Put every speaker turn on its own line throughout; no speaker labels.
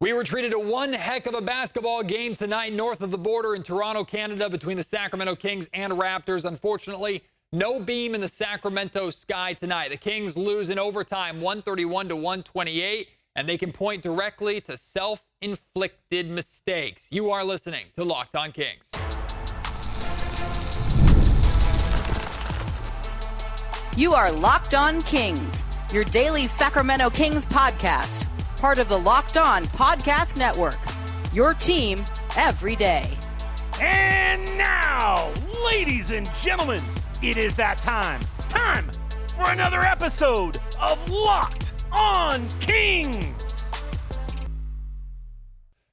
We were treated to one heck of a basketball game tonight north of the border in Toronto, Canada, between the Sacramento Kings and Raptors. Unfortunately, no beam in the Sacramento sky tonight. The Kings lose in overtime, 131-128, and they can point directly to self-inflicted mistakes. You are listening to Locked On Kings.
You are Locked On Kings, your daily Sacramento Kings podcast. Part of the Locked On Podcast Network, your team every day.
And now, ladies and gentlemen, it is that time. Time for another episode of Locked On Kings.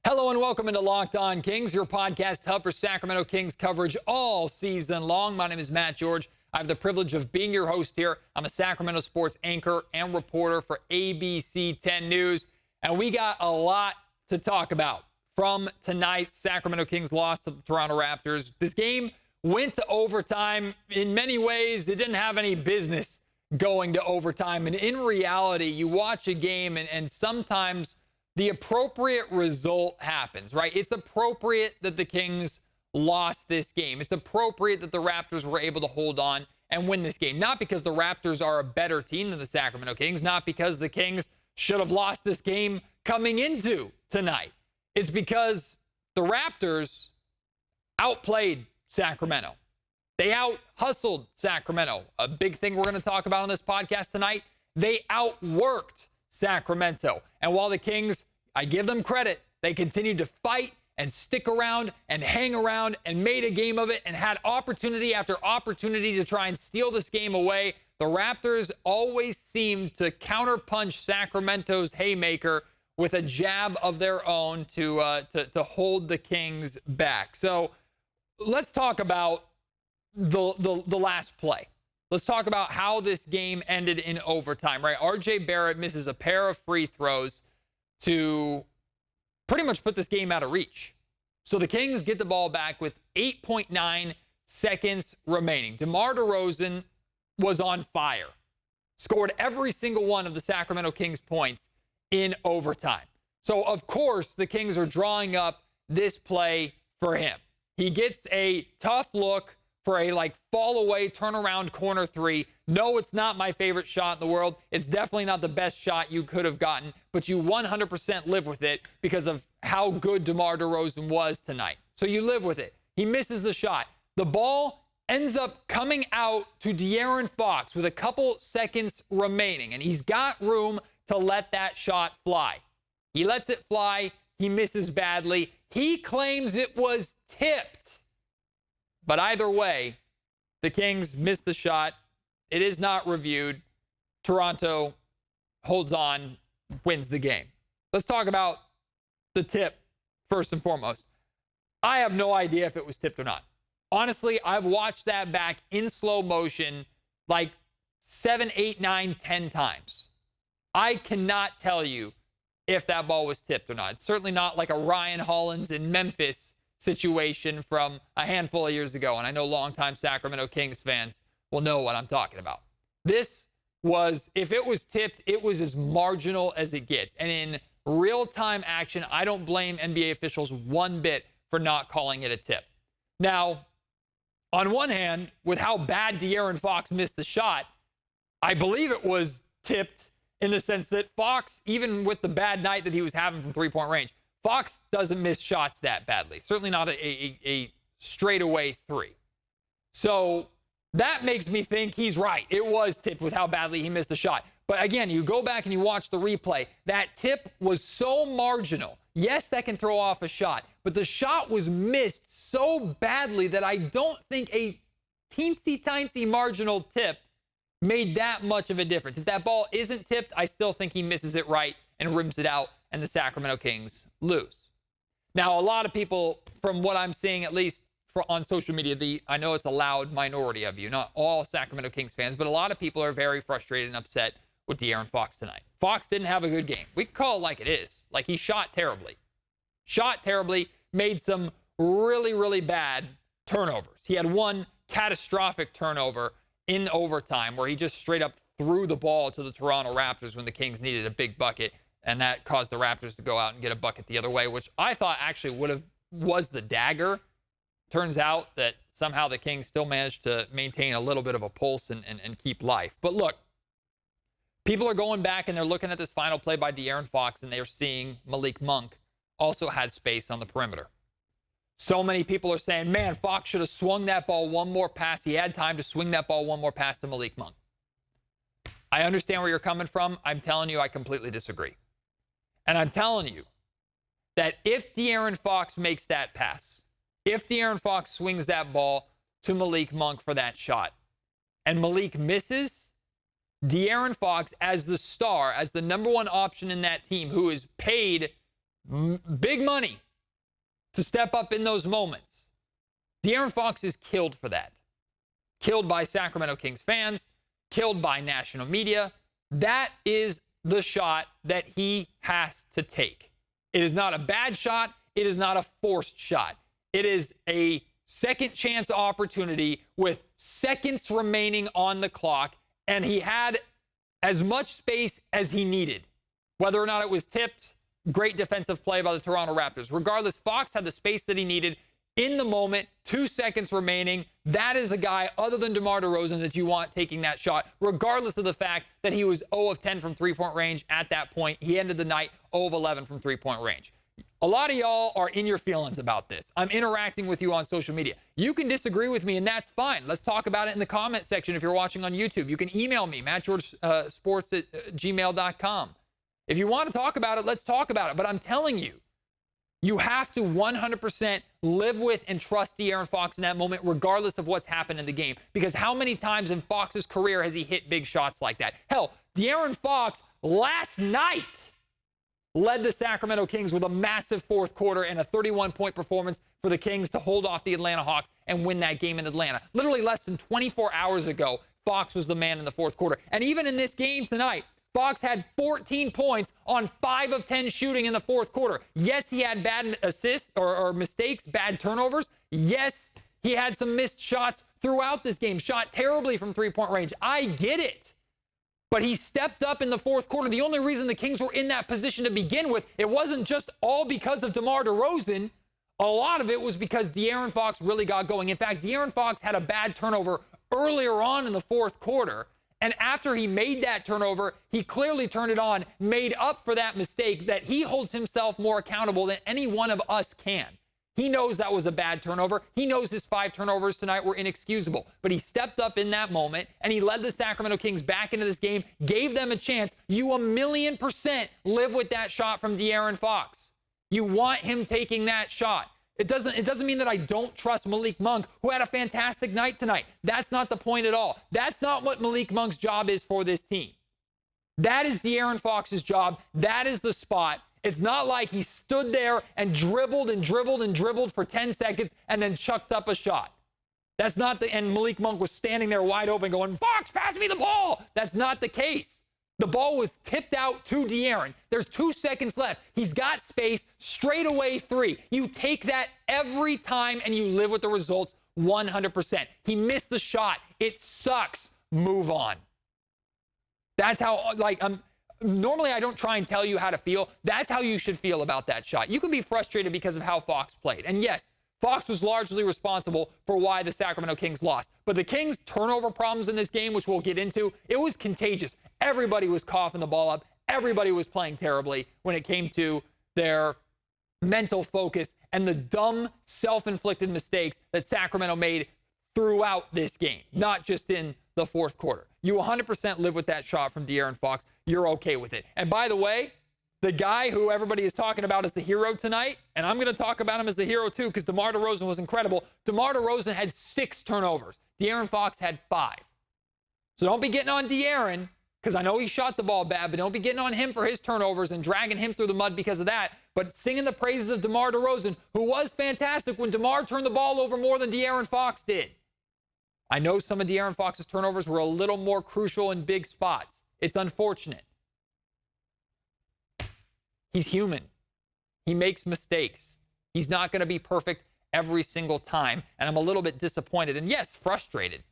Hello and welcome into Locked On Kings, your podcast hub for Sacramento Kings coverage all season long. My name is Matt George. I have the privilege of being your host here. I'm a Sacramento sports anchor and reporter for ABC 10 News. And we got a lot to talk about from tonight's Sacramento Kings loss to the Toronto Raptors. This game went to overtime. In many ways, it didn't have any business going to overtime. And in reality, you watch a game and sometimes the appropriate result happens, right? It's appropriate that the Kings lost this game. It's appropriate that the Raptors were able to hold on and win this game. Not because the Raptors are a better team than the Sacramento Kings, not because the Kings should have lost this game coming into tonight. It's because the Raptors outplayed Sacramento. They out-hustled Sacramento. A big thing we're going to talk about on this podcast tonight, they outworked Sacramento. And while the Kings, I give them credit, they continued to fight and stick around and hang around and made a game of it and had opportunity after opportunity to try and steal this game away. The Raptors always seem to counterpunch Sacramento's haymaker with a jab of their own to hold the Kings back. So let's talk about the last play. Let's talk about how this game ended in overtime, right? R.J. Barrett misses a pair of free throws to pretty much put this game out of reach. So the Kings get the ball back with 8.9 seconds remaining. DeMar DeRozan was on fire. Scored every single one of the Sacramento Kings points in overtime. So, of course, the Kings are drawing up this play for him. He gets a tough look for a fall away, turnaround corner three. No, it's not my favorite shot in the world. It's definitely not the best shot you could have gotten, but you 100% live with it because of how good DeMar DeRozan was tonight. So you live with it. He misses the shot. The ball ends up coming out to De'Aaron Fox with a couple seconds remaining, and he's got room to let that shot fly. He lets it fly. He misses badly. He claims it was tipped. But either way, the Kings missed the shot. It is not reviewed. Toronto holds on, wins the game. Let's talk about the tip first and foremost. I have no idea if it was tipped or not. Honestly, I've watched that back in slow motion 7, 8, 9, 10 times. I cannot tell you if that ball was tipped or not. It's certainly not like a Ryan Hollins in Memphis situation from a handful of years ago, and I know longtime Sacramento Kings fans will know what I'm talking about. This was, if it was tipped, it was as marginal as it gets. And in real-time action, I don't blame NBA officials one bit for not calling it a tip. Now, on one hand, with how bad De'Aaron Fox missed the shot, I believe it was tipped in the sense that Fox, even with the bad night that he was having from three-point range, Fox doesn't miss shots that badly. Certainly not a straightaway three. So that makes me think he's right. It was tipped with how badly he missed the shot. But again, you go back and you watch the replay. That tip was so marginal. Yes, that can throw off a shot, but the shot was missed so badly that I don't think a teensy-tiny marginal tip made that much of a difference. If that ball isn't tipped, I still think he misses it right and rims it out, and the Sacramento Kings lose. Now, a lot of people, from what I'm seeing, at least on social media, I know it's a loud minority of you, not all Sacramento Kings fans, but a lot of people are very frustrated and upset with De'Aaron Fox tonight. Fox didn't have a good game. We can call it like it is. He shot terribly. Made some really, really bad turnovers. He had one catastrophic turnover in overtime where he just straight up threw the ball to the Toronto Raptors when the Kings needed a big bucket. and that caused the Raptors to go out and get a bucket the other way, which I thought actually was the dagger. Turns out that somehow the Kings still managed to maintain a little bit of a pulse and keep life. But look, people are going back and they're looking at this final play by De'Aaron Fox, and they're seeing Malik Monk also had space on the perimeter. So many people are saying, man, Fox should have swung that ball one more pass. He had time to swing that ball one more pass to Malik Monk. I understand where you're coming from. I'm telling you, I completely disagree. And I'm telling you that if De'Aaron Fox makes that pass, if De'Aaron Fox swings that ball to Malik Monk for that shot, and Malik misses, De'Aaron Fox, as the star, as the number one option in that team, who is paid big money to step up in those moments, De'Aaron Fox is killed for that. Killed by Sacramento Kings fans, killed by national media. That is the shot that he has to take. It is not a bad shot. It is not a forced shot. It is a second chance opportunity with seconds remaining on the clock, and he had as much space as he needed. Whether or not it was tipped, great defensive play by the Toronto Raptors. Regardless, Fox had the space that he needed in the moment, 2 seconds remaining. That is a guy other than DeMar DeRozan that you want taking that shot, regardless of the fact that he was 0 of 10 from three-point range at that point. He ended the night 0 of 11 from three-point range. A lot of y'all are in your feelings about this. I'm interacting with you on social media. You can disagree with me, and that's fine. Let's talk about it in the comment section if you're watching on YouTube. You can email me, mattgeorgesports@gmail.com. If you want to talk about it, let's talk about it. But I'm telling you, you have to 100% live with and trust De'Aaron Fox in that moment, regardless of what's happened in the game. Because how many times in Fox's career has he hit big shots like that? Hell, De'Aaron Fox last night led the Sacramento Kings with a massive fourth quarter and a 31-point performance for the Kings to hold off the Atlanta Hawks and win that game in Atlanta. Literally less than 24 hours ago, Fox was the man in the fourth quarter. And even in this game tonight, Fox had 14 points on 5 of 10 shooting in the fourth quarter. Yes, he had bad assists or mistakes, bad turnovers. Yes, he had some missed shots throughout this game, shot terribly from three-point range. I get it. But he stepped up in the fourth quarter. The only reason the Kings were in that position to begin with, it wasn't just all because of DeMar DeRozan. A lot of it was because De'Aaron Fox really got going. In fact, De'Aaron Fox had a bad turnover earlier on in the fourth quarter. And after he made that turnover, he clearly turned it on, made up for that mistake that he holds himself more accountable than any one of us can. He knows that was a bad turnover. He knows his 5 turnovers tonight were inexcusable. But he stepped up in that moment, and he led the Sacramento Kings back into this game, gave them a chance. You 1,000,000% live with that shot from De'Aaron Fox. You want him taking that shot. It doesn't mean that I don't trust Malik Monk, who had a fantastic night tonight. That's not the point at all. That's not what Malik Monk's job is for this team. That is De'Aaron Fox's job. That is the spot. It's not like he stood there and dribbled and dribbled and dribbled for 10 seconds and then chucked up a shot. That's not and Malik Monk was standing there wide open going, Fox, pass me the ball. That's not the case. The ball was tipped out to De'Aaron. There's 2 seconds left. He's got space, straight away 3. You take that every time and you live with the results 100%. He missed the shot. It sucks. Move on. That's how, normally I don't try and tell you how to feel. That's how you should feel about that shot. You can be frustrated because of how Fox played. And yes, Fox was largely responsible for why the Sacramento Kings lost. But the Kings' turnover problems in this game, which we'll get into, it was contagious. Everybody was coughing the ball up. Everybody was playing terribly when it came to their mental focus and the dumb, self-inflicted mistakes that Sacramento made throughout this game, not just in the fourth quarter. You 100% live with that shot from De'Aaron Fox. You're okay with it. And by the way, the guy who everybody is talking about as the hero tonight, and I'm going to talk about him as the hero too because DeMar DeRozan was incredible. DeMar DeRozan had 6 turnovers. De'Aaron Fox had 5. So don't be getting on De'Aaron because I know he shot the ball bad, but don't be getting on him for his turnovers and dragging him through the mud because of that. But singing the praises of DeMar DeRozan, who was fantastic when DeMar turned the ball over more than De'Aaron Fox did. I know some of De'Aaron Fox's turnovers were a little more crucial in big spots. It's unfortunate. He's human. He makes mistakes. He's not going to be perfect every single time. And I'm a little bit disappointed and, yes, frustrated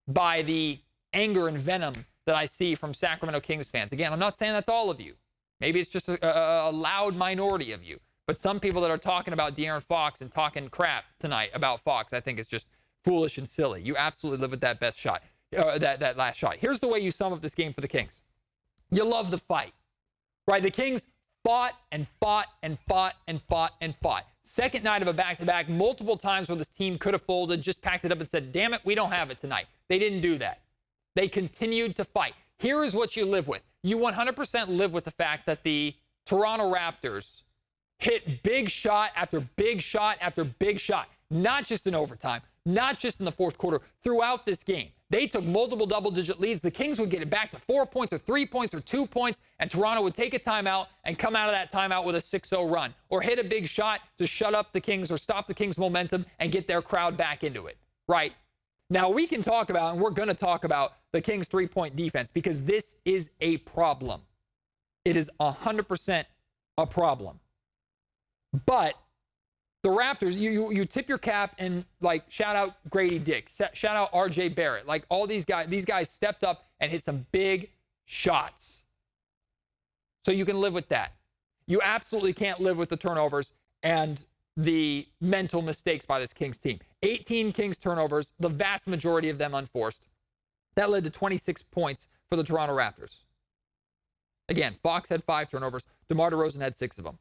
by the anger and venom that I see from Sacramento Kings fans. Again, I'm not saying that's all of you. Maybe it's just a loud minority of you. But some people that are talking about De'Aaron Fox and talking crap tonight about Fox, I think is just foolish and silly. You absolutely live with that best shot, that last shot. Here's the way you sum up this game for the Kings. You love the fight, right? The Kings fought and fought and fought and fought and fought. Second night of a back-to-back, multiple times where this team could have folded, just packed it up and said, damn it, we don't have it tonight. They didn't do that. They continued to fight. Here is what you live with. You 100% live with the fact that the Toronto Raptors hit big shot after big shot after big shot, not just in overtime, not just in the fourth quarter, throughout this game. They took multiple double-digit leads. The Kings would get it back to 4 points or 3 points or 2 points, and Toronto would take a timeout and come out of that timeout with a 6-0 run, or hit a big shot to shut up the Kings or stop the Kings' momentum and get their crowd back into it, right? Now, we can talk about, and we're going to talk about, the Kings' three-point defense because this is a problem. It is 100% a problem. But the Raptors, you tip your cap and, like, shout out Grady Dick, shout out R.J. Barrett. Like, all these guys stepped up and hit some big shots. So you can live with that. You absolutely can't live with the turnovers and the mental mistakes by this Kings team. 18 Kings turnovers, the vast majority of them unforced. That led to 26 points for the Toronto Raptors. Again, Fox had 5 turnovers. DeMar DeRozan had 6 of them.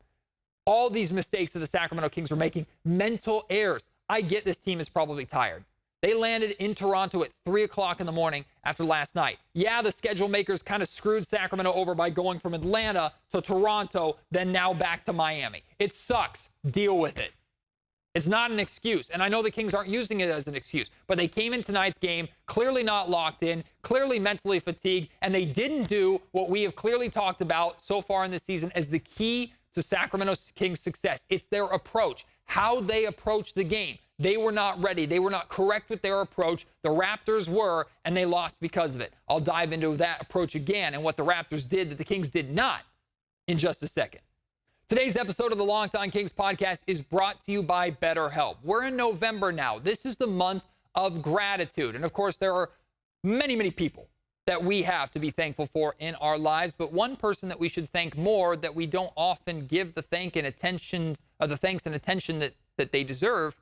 All these mistakes that the Sacramento Kings were making, mental errors. I get this team is probably tired. They landed in Toronto at 3 o'clock in the morning after last night. Yeah, the schedule makers kind of screwed Sacramento over by going from Atlanta to Toronto, then now back to Miami. It sucks. Deal with it. It's not an excuse. And I know the Kings aren't using it as an excuse, but they came in tonight's game clearly not locked in, clearly mentally fatigued, and they didn't do what we have clearly talked about so far in this season as the key to Sacramento Kings' success. It's their approach, how they approach the game. They were not ready. They were not correct with their approach. The Raptors were, and they lost because of it. I'll dive into that approach again and what the Raptors did that the Kings did not in just a second. Today's episode of the Locked On Kings podcast is brought to you by BetterHelp. We're in November now. This is the month of gratitude. And of course, there are many, many people that we have to be thankful for in our lives, but one person that we should thank more that we don't often give the thanks and attention that they deserve,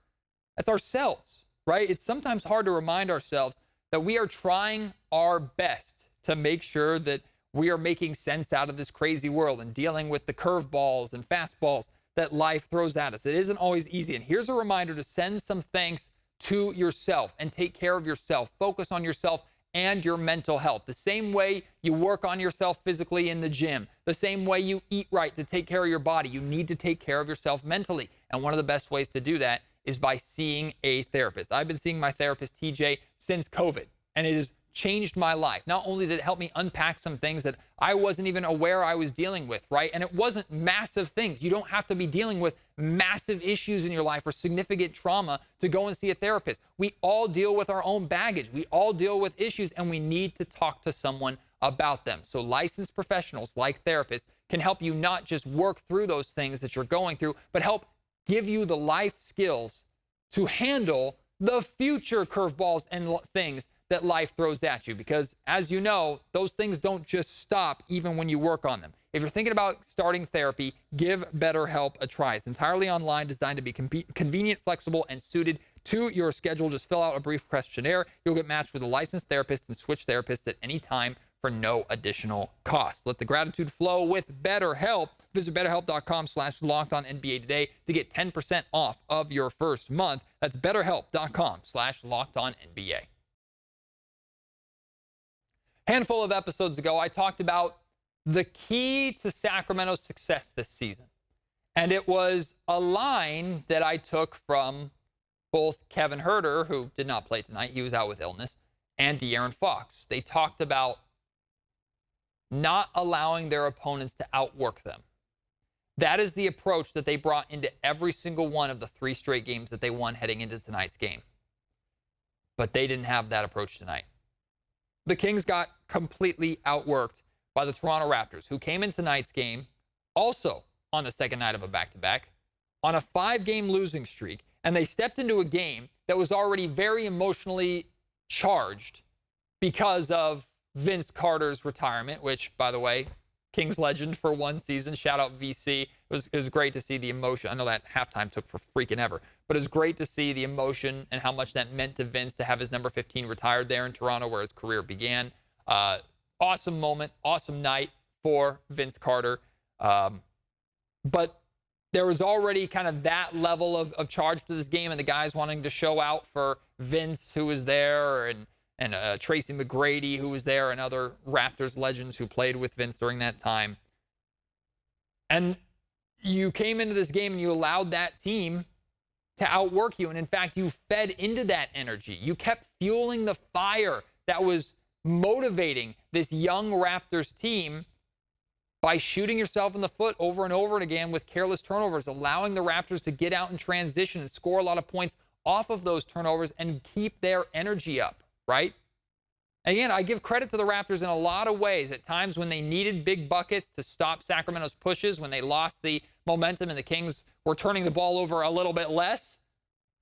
that's ourselves, right? It's sometimes hard to remind ourselves that we are trying our best to make sure that we are making sense out of this crazy world and dealing with the curveballs and fastballs that life throws at us. It isn't always easy. And here's a reminder to send some thanks to yourself and take care of yourself. Focus on yourself and your mental health. The same way you work on yourself physically in the gym, the same way you eat right to take care of your body, you need to take care of yourself mentally. And one of the best ways to do that is by seeing a therapist. I've been seeing my therapist, TJ, since COVID, and it has changed my life. Not only did it help me unpack some things that I wasn't even aware I was dealing with, right? And it wasn't massive things. You don't have to be dealing with massive issues in your life or significant trauma to go and see a therapist. We all deal with our own baggage. We all deal with issues, and we need to talk to someone about them. So licensed professionals like therapists can help you not just work through those things that you're going through, but help give you the life skills to handle the future curveballs and things that life throws at you. Because as you know, those things don't just stop even when you work on them. If you're thinking about starting therapy, give BetterHelp a try. It's entirely online, designed to be convenient, flexible, and suited to your schedule. Just fill out a brief questionnaire. You'll get matched with a licensed therapist and switch therapists at any time for no additional cost. Let the gratitude flow with BetterHelp. Visit BetterHelp.com/LockedOnNBA today to get 10% off of your first month. That's BetterHelp.com/LockedOnNBA. Handful of episodes ago, I talked about the key to Sacramento's success this season. And it was a line that I took from both Kevin Huerter, who did not play tonight, he was out with illness, and De'Aaron Fox. They talked about not allowing their opponents to outwork them. That is the approach that they brought into every single one of the 3 straight games that they won heading into tonight's game. But they didn't have that approach tonight. The Kings got completely outworked by the Toronto Raptors, who came in tonight's game also on the second night of a back-to-back on a 5-game losing streak, and they stepped into a game that was already very emotionally charged because of Vince Carter's retirement, which, by the way, Kings legend for one season. Shout out VC. It was great to see the emotion. I know that halftime took for freaking ever, but it was great to see the emotion and how much that meant to Vince to have his number 15 retired there in Toronto where his career began. Awesome moment, awesome night for Vince Carter. But there was already kind of that level of charge to this game and the guys wanting to show out for Vince, who was there, and Tracy McGrady, who was there, and other Raptors legends who played with Vince during that time. And you came into this game and you allowed that team to outwork you. And in fact, you fed into that energy. You kept fueling the fire that was motivating this young Raptors team by shooting yourself in the foot over and over again with careless turnovers, allowing the Raptors to get out in transition and score a lot of points off of those turnovers and keep their energy up, right? Again, I give credit to the Raptors in a lot of ways. At times when they needed big buckets to stop Sacramento's pushes, when they lost the momentum and the Kings were turning the ball over a little bit less,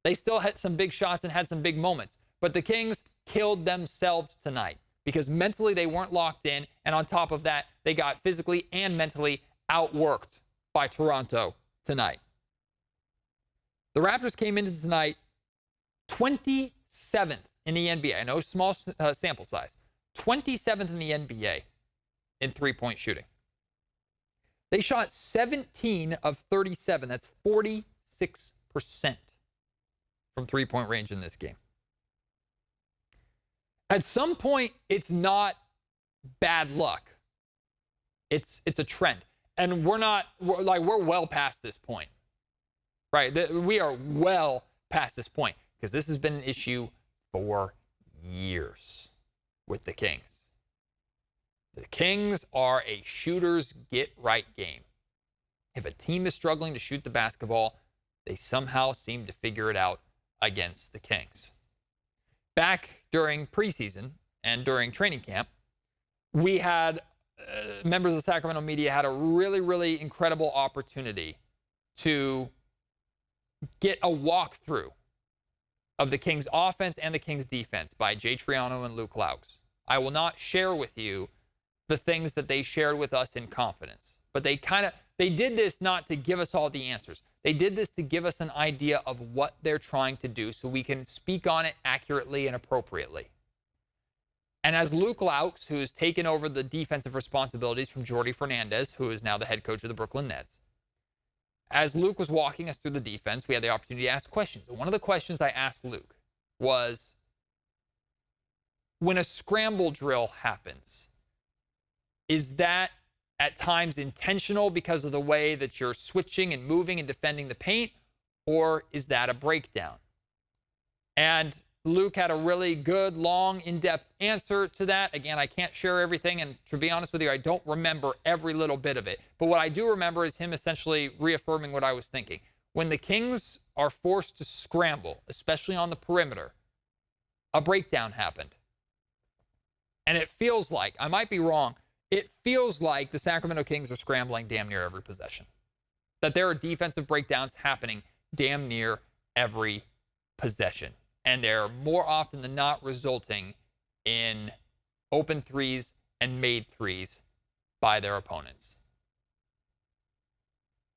they still had some big shots and had some big moments. But the Kings killed themselves tonight because mentally they weren't locked in, and on top of that, they got physically and mentally outworked by Toronto tonight. The Raptors came into tonight 27th in the NBA. I know small sample size. 27th in the NBA in three-point shooting. They shot 17 of 37. That's 46% from three-point range in this game. At some point, it's not bad luck. It's a trend. And we're well past this point. Right? We are well past this point because this has been an issue for years with the Kings. The Kings are a shooter's get-right game. If a team is struggling to shoot the basketball, they somehow seem to figure it out against the Kings. Back during preseason and during training camp, we had members of the Sacramento media had a really, really incredible opportunity to get a walkthrough of the Kings offense and the Kings defense by Jay Triano and Luke Laux. I will not share with you the things that they shared with us in confidence, but they did this not to give us all the answers. They did this to give us an idea of what they're trying to do so we can speak on it accurately and appropriately. And as Luke Laux, who has taken over the defensive responsibilities from Jordi Fernandez, who is now the head coach of the Brooklyn Nets, as Luke was walking us through the defense, we had the opportunity to ask questions. And one of the questions I asked Luke was, when a scramble drill happens, is that at times intentional because of the way that you're switching and moving and defending the paint, or is that a breakdown? And Luke had a really good, long, in-depth answer to that. Again, I can't share everything, and to be honest with you, I don't remember every little bit of it. But what I do remember is him essentially reaffirming what I was thinking. When the Kings are forced to scramble, especially on the perimeter, a breakdown happened. And it feels like, I might be wrong, it feels like the Sacramento Kings are scrambling damn near every possession. That there are defensive breakdowns happening damn near every possession. And they're more often than not resulting in open threes and made threes by their opponents.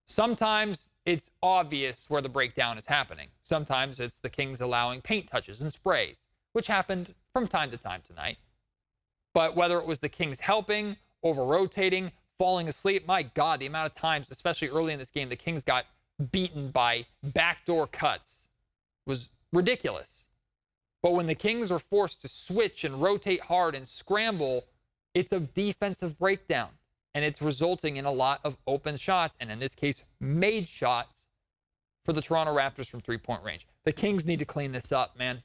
Sometimes it's obvious where the breakdown is happening. Sometimes it's the Kings allowing paint touches and sprays, which happened from time to time tonight. But whether it was the Kings helping, over-rotating, falling asleep, my God, the amount of times, especially early in this game, the Kings got beaten by backdoor cuts was ridiculous. But when the Kings are forced to switch and rotate hard and scramble, it's a defensive breakdown. And it's resulting in a lot of open shots, and in this case, made shots for the Toronto Raptors from three-point range. The Kings need to clean this up, man.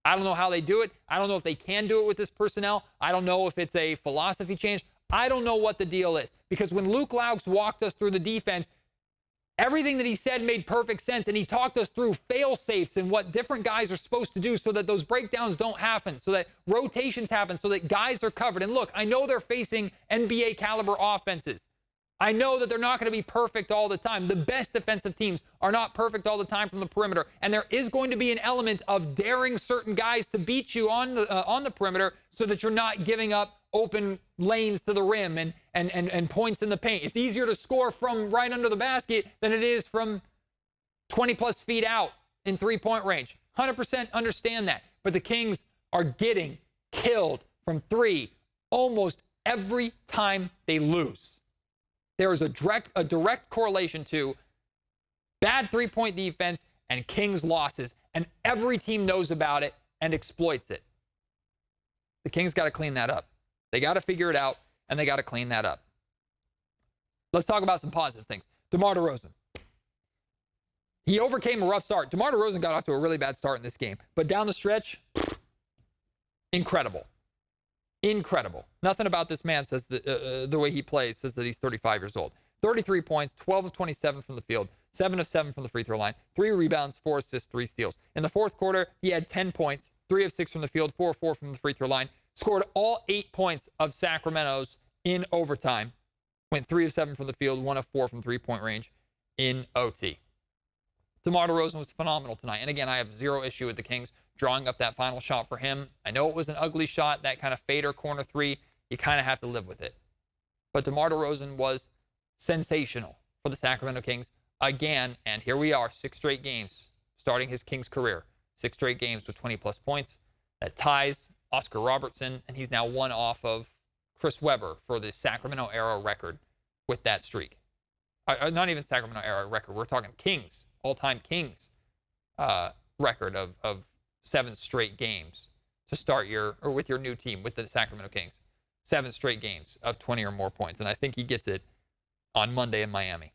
I don't know how they do it. I don't know if they can do it with this personnel. I don't know if it's a philosophy change. I don't know what the deal is. Because when Luke Laux walked us through the defense, everything that he said made perfect sense, and he talked us through fail-safes and what different guys are supposed to do so that those breakdowns don't happen, so that rotations happen, so that guys are covered. And look, I know they're facing NBA-caliber offenses. I know that they're not going to be perfect all the time. The best defensive teams are not perfect all the time from the perimeter, and there is going to be an element of daring certain guys to beat you on the perimeter so that you're not giving up open lanes to the rim and points in the paint. It's easier to score from right under the basket than it is from 20 plus feet out in three-point range. 100% understand that. But the Kings are getting killed from three almost every time they lose. There is a direct correlation to bad three-point defense and Kings losses, and every team knows about it and exploits it. The Kings got to clean that up. They got to figure it out, and they got to clean that up. Let's talk about some positive things. DeMar DeRozan. He overcame a rough start. DeMar DeRozan got off to a really bad start in this game, but down the stretch, incredible. Incredible. Nothing about this man says that, the way he plays says that he's 35 years old. 33 points, 12 of 27 from the field, 7 of 7 from the free throw line, 3 rebounds, 4 assists, 3 steals. In the fourth quarter, he had 10 points, 3 of 6 from the field, 4 of 4 from the free throw line, scored all 8 points of Sacramento's in overtime, went 3 of 7 from the field, 1 of 4 from three-point range in OT. DeMar DeRozan was phenomenal tonight. And again, I have zero issue with the Kings drawing up that final shot for him. I know it was an ugly shot, that kind of fader corner three. You kind of have to live with it. But DeMar DeRozan was sensational for the Sacramento Kings again. And here we are, 6 straight games starting his Kings career. 6 straight games with 20-plus points. That ties Oscar Robertson, and he's now one off of Chris Webber for the Sacramento era record with that streak. Not even Sacramento era record. We're talking Kings, all-time Kings record of 7 straight games to start with your new team, with the Sacramento Kings. 7 straight games of 20 or more points, and I think he gets it on Monday in Miami.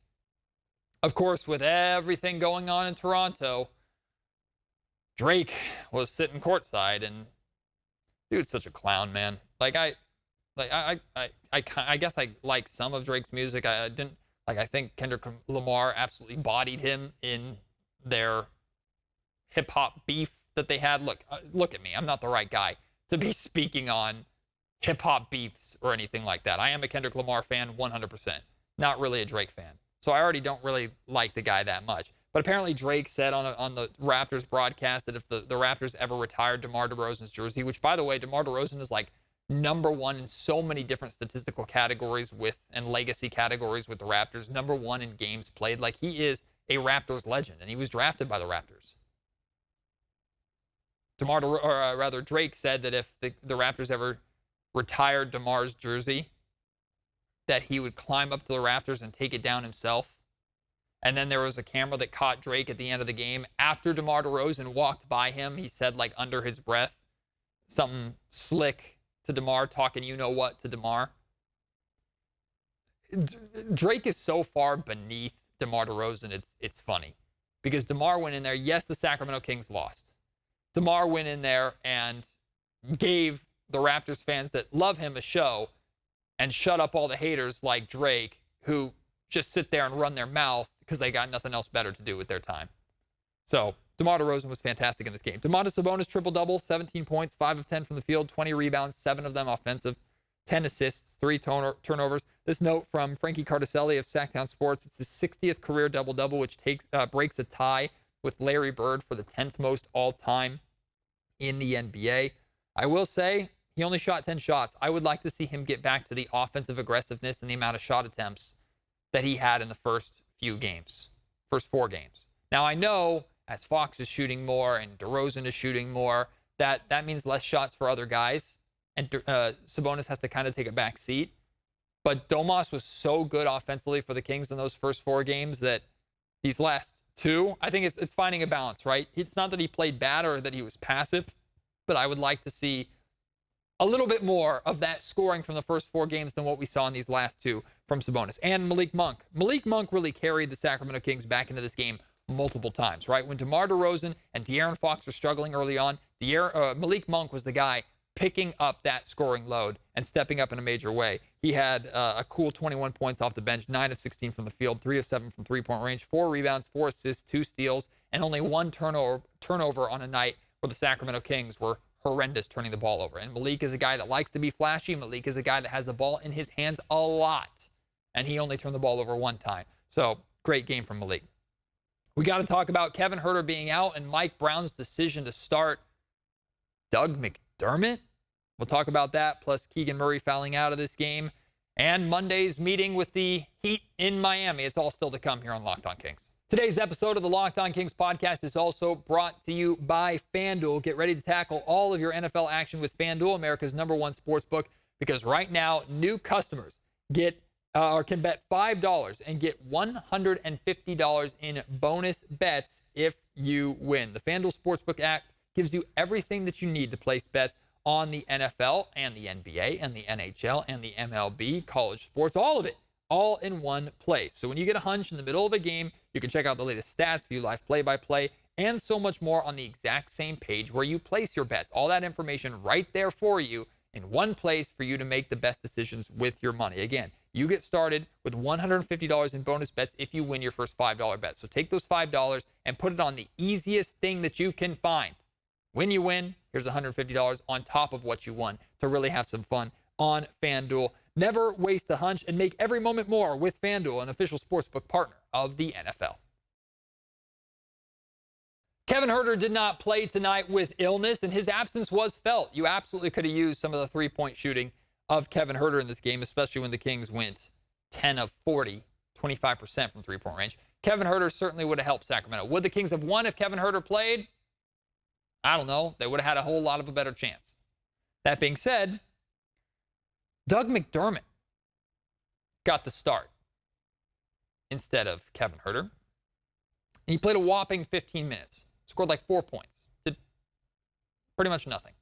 Of course, with everything going on in Toronto, Drake was sitting courtside, and dude's such a clown, man. I guess I like some of Drake's music. I didn't like. I think Kendrick Lamar absolutely bodied him in their hip hop beef that they had. Look at me. I'm not the right guy to be speaking on hip hop beefs or anything like that. I am a Kendrick Lamar fan, 100%. Not really a Drake fan. So I already don't really like the guy that much. But apparently Drake said on the Raptors broadcast that if the Raptors ever retired DeMar DeRozan's jersey, which, by the way, DeMar DeRozan is like #1 in so many different statistical categories and legacy categories with the Raptors, #1 in games played. Like, he is a Raptors legend, and he was drafted by the Raptors. Drake said that if the Raptors ever retired DeMar's jersey, that he would climb up to the rafters and take it down himself. And then there was a camera that caught Drake at the end of the game. After DeMar DeRozan walked by him, he said, like, under his breath, something slick to DeMar, talking you-know-what to DeMar. Drake is so far beneath DeMar DeRozan, it's funny. Because DeMar went in there, yes, the Sacramento Kings lost. DeMar went in there and gave the Raptors fans that love him a show and shut up all the haters like Drake, who just sit there and run their mouth because they got nothing else better to do with their time. So DeMar DeRozan was fantastic in this game. Domantas Sabonis triple-double, 17 points, 5 of 10 from the field, 20 rebounds, 7 of them offensive, 10 assists, 3 turnovers. This note from Frankie Cardicelli of Sacktown Sports. It's his 60th career double-double, which breaks a tie with Larry Bird for the 10th most all-time in the NBA. I will say he only shot 10 shots. I would like to see him get back to the offensive aggressiveness and the amount of shot attempts that he had in the first 4 games. Now, I know as Fox is shooting more and DeRozan is shooting more, that means less shots for other guys, and Sabonis has to kind of take a back seat. But Domas was so good offensively for the Kings in those first 4 games that these last 2, I think it's finding a balance, right? It's not that he played bad or that he was passive, but I would like to see a little bit more of that scoring from the first 4 games than what we saw in these last 2 from Sabonis. And Malik Monk. Malik Monk really carried the Sacramento Kings back into this game multiple times, right? When DeMar DeRozan and De'Aaron Fox were struggling early on, Malik Monk was the guy picking up that scoring load and stepping up in a major way. He had a cool 21 points off the bench, 9 of 16 from the field, 3 of 7 from three-point range, 4 rebounds, 4 assists, 2 steals, and only 1 turnover on a night where the Sacramento Kings were horrendous turning the ball over. And Malik is a guy that likes to be flashy. Malik is a guy that has the ball in his hands a lot, and he only turned the ball over 1 time. So great game from Malik. We got to talk about Kevin Huerter being out and Mike Brown's decision to start Doug McDermott. We'll talk about that, plus Keegan Murray fouling out of this game, and Monday's meeting with the Heat in Miami. It's all still to come here on Locked On Kings. Today's episode of the Locked On Kings podcast is also brought to you by FanDuel. Get ready to tackle all of your NFL action with FanDuel, America's #1 sportsbook, because right now, new customers can bet $5 and get $150 in bonus bets if you win. The FanDuel Sportsbook app gives you everything that you need to place bets on the NFL and the NBA and the NHL and the MLB, college sports, all of it, all in one place. So when you get a hunch in the middle of a game, you can check out the latest stats, view live play-by-play, and so much more on the exact same page where you place your bets. All that information right there for you in one place for you to make the best decisions with your money. Again, you get started with $150 in bonus bets if you win your first $5 bet. So take those $5 and put it on the easiest thing that you can find. When you win, here's $150 on top of what you won to really have some fun on FanDuel. Never waste a hunch and make every moment more with FanDuel, an official sportsbook partner of the NFL. Kevin Huerter did not play tonight with illness, and his absence was felt. You absolutely could have used some of the three-point shooting of Kevin Huerter in this game, especially when the Kings went 10 of 40, 25% from three-point range. Kevin Huerter certainly would have helped Sacramento. Would the Kings have won if Kevin Huerter played? I don't know. They would have had a whole lot of a better chance. That being said, Doug McDermott got the start instead of Kevin Huerter. He played a whopping 15 minutes, scored like 4 points, did pretty much nothing.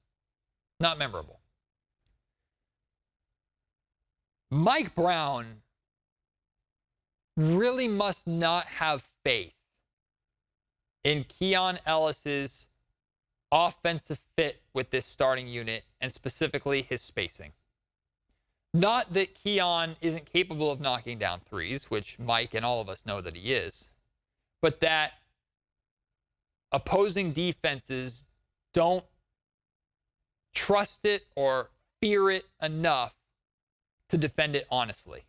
Not memorable. Mike Brown really must not have faith in Keon Ellis's offensive fit with this starting unit, and specifically his spacing. Not that Keon isn't capable of knocking down threes, which Mike and all of us know that he is, but that opposing defenses don't trust it or fear it enough to defend it honestly.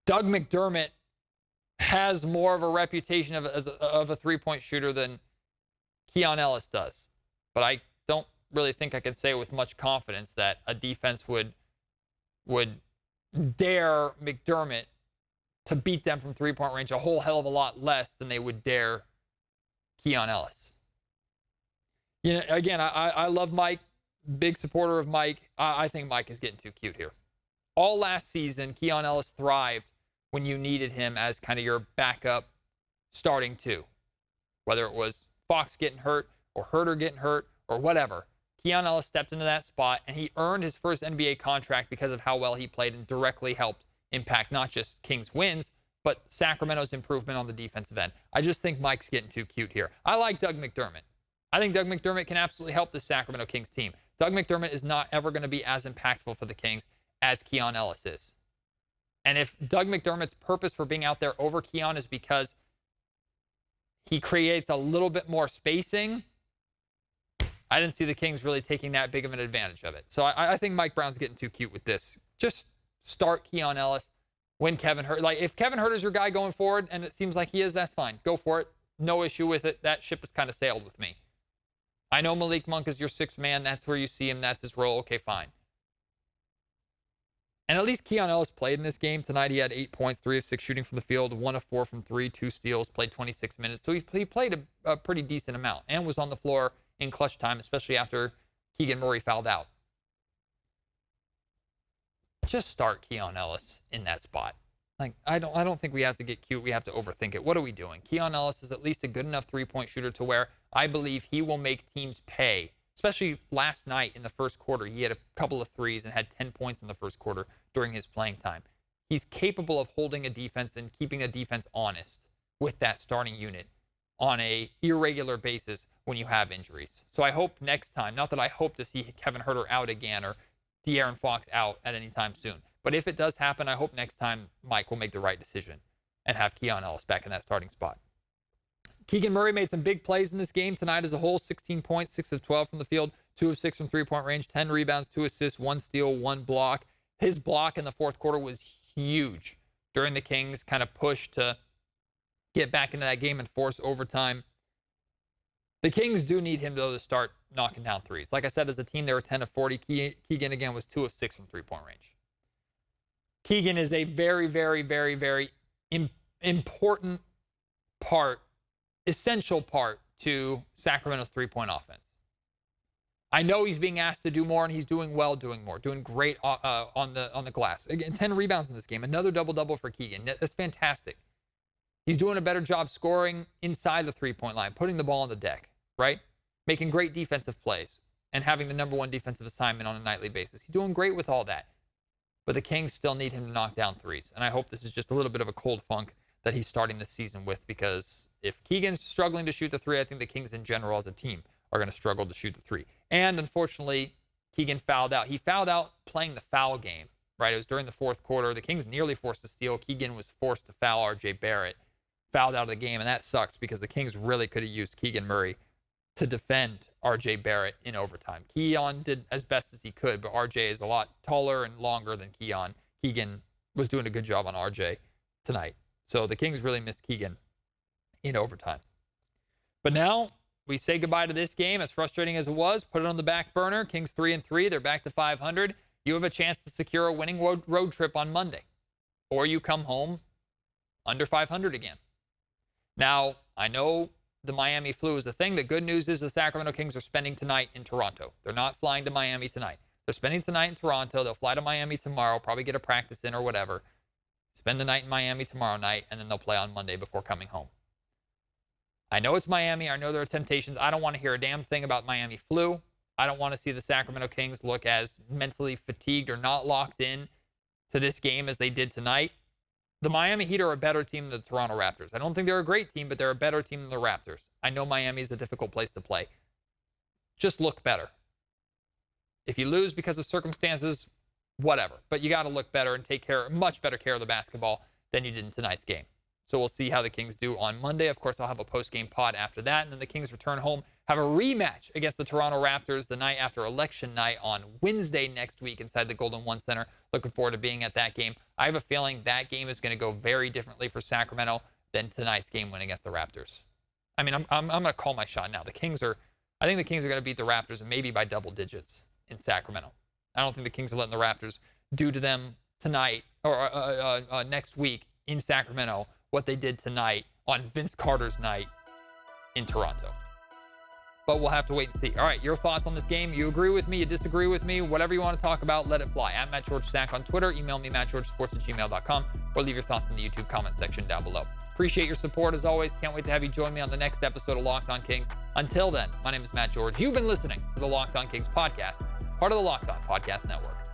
Doug McDermott has more of a reputation of a three-point shooter than Keon Ellis does. But I don't really think I can say with much confidence that a defense would dare McDermott to beat them from three-point range a whole hell of a lot less than they would dare Keon Ellis. You know, again, I love Mike, big supporter of Mike. I think Mike is getting too cute here. All last season, Keon Ellis thrived when you needed him as kind of your backup starting two. Whether it was Fox getting hurt or Huerter getting hurt or whatever, Keon Ellis stepped into that spot, and he earned his first NBA contract because of how well he played and directly helped impact not just Kings wins, but Sacramento's improvement on the defensive end. I just think Mike's getting too cute here. I like Doug McDermott. I think Doug McDermott can absolutely help the Sacramento Kings team. Doug McDermott is not ever going to be as impactful for the Kings as Keon Ellis is. And if Doug McDermott's purpose for being out there over Keon is because he creates a little bit more spacing, I didn't see the Kings really taking that big of an advantage of it. So I think Mike Brown's getting too cute with this. Just start Keon Ellis when Kevin Huerter. Like, if Kevin Huerter's your guy going forward, and it seems like he is, that's fine. Go for it. No issue with it. That ship has kind of sailed with me. I know Malik Monk is your sixth man. That's where you see him. That's his role. Okay, fine. And at least Keon Ellis played in this game. Tonight he had 8 points, 3 of 6 shooting from the field, 1 of 4 from 3, 2 steals, played 26 minutes. So he played a pretty decent amount and was on the floor in clutch time, especially after Keegan Murray fouled out. Just start Keon Ellis in that spot. Like, I don't think we have to get cute. We have to overthink it. What are we doing? Keon Ellis is at least a good enough three-point shooter to where I believe he will make teams pay. Especially last night in the first quarter, he had a couple of threes and had 10 points in the first quarter during his playing time. He's capable of holding a defense and keeping a defense honest with that starting unit on a irregular basis when you have injuries. So I hope next time, not that I hope to see Kevin Huerter out again or De'Aaron Fox out at any time soon, but if it does happen, I hope next time Mike will make the right decision and have Keon Ellis back in that starting spot. Keegan Murray made some big plays in this game tonight as a whole. 16 points, 6 of 12 from the field, 2 of 6 from three-point range, 10 rebounds, 2 assists, 1 steal, 1 block. His block in the fourth quarter was huge during the Kings' kind of push to get back into that game and force overtime. The Kings do need him, though, to start knocking down threes. Like I said, as a team, they were 10 of 40. Keegan, again, was 2 of 6 from three-point range. Keegan is a very, very, very, very important part, essential part to Sacramento's three-point offense. I know he's being asked to do more, and he's doing well, doing more, doing great on the glass. Again, 10 rebounds in this game. Another double-double for Keegan. That's fantastic. He's doing a better job scoring inside the three-point line, putting the ball on the deck, right? Making great defensive plays and having the number one defensive assignment on a nightly basis. He's doing great with all that. But the Kings still need him to knock down threes. And I hope this is just a little bit of a cold funk that he's starting the season with, because if Keegan's struggling to shoot the three, I think the Kings in general as a team are going to struggle to shoot the three. And unfortunately, Keegan fouled out. He fouled out playing the foul game, right? It was during the fourth quarter. The Kings nearly forced a steal. Keegan was forced to foul RJ Barrett, fouled out of the game, and that sucks because the Kings really could have used Keegan Murray to defend RJ Barrett in overtime. Keon did as best as he could, but RJ is a lot taller and longer than Keon. Keegan was doing a good job on RJ tonight. So the Kings really missed Keegan in overtime. But now we say goodbye to this game. As frustrating as it was, put it on the back burner. Kings 3-3. They're back to 500. You have a chance to secure a winning road trip on Monday. Or you come home under 500 again. Now, I know the Miami flu is a thing. The good news is the Sacramento Kings are spending tonight in Toronto. They're not flying to Miami tonight. They're spending tonight in Toronto. They'll fly to Miami tomorrow, probably get a practice in or whatever. Spend the night in Miami tomorrow night, and then they'll play on Monday before coming home. I know it's Miami. I know there are temptations. I don't want to hear a damn thing about Miami flu. I don't want to see the Sacramento Kings look as mentally fatigued or not locked in to this game as they did tonight. The Miami Heat are a better team than the Toronto Raptors. I don't think they're a great team, but they're a better team than the Raptors. I know Miami is a difficult place to play. Just look better. If you lose because of circumstances, whatever. But you got to look better and take much better care of the basketball than you did in tonight's game. So we'll see how the Kings do on Monday. Of course, I'll have a post-game pod after that. And then the Kings return home, have a rematch against the Toronto Raptors the night after election night on Wednesday next week inside the Golden One Center. Looking forward to being at that game. I have a feeling that game is going to go very differently for Sacramento than tonight's game win against the Raptors. I mean, I'm going to call my shot now. I think the Kings are going to beat the Raptors, and maybe by double digits in Sacramento. I don't think the Kings are letting the Raptors do to them tonight or next week in Sacramento what they did tonight on Vince Carter's night in Toronto. But we'll have to wait and see. All right, your thoughts on this game? You agree with me? You disagree with me? Whatever you want to talk about, let it fly. At Matt George Sack on Twitter. Email me, mattgeorgesports@gmail.com, or leave your thoughts in the YouTube comment section down below. Appreciate your support as always. Can't wait to have you join me on the next episode of Locked On Kings. Until then, my name is Matt George. You've been listening to the Locked On Kings podcast, part of the Locked On Podcast Network.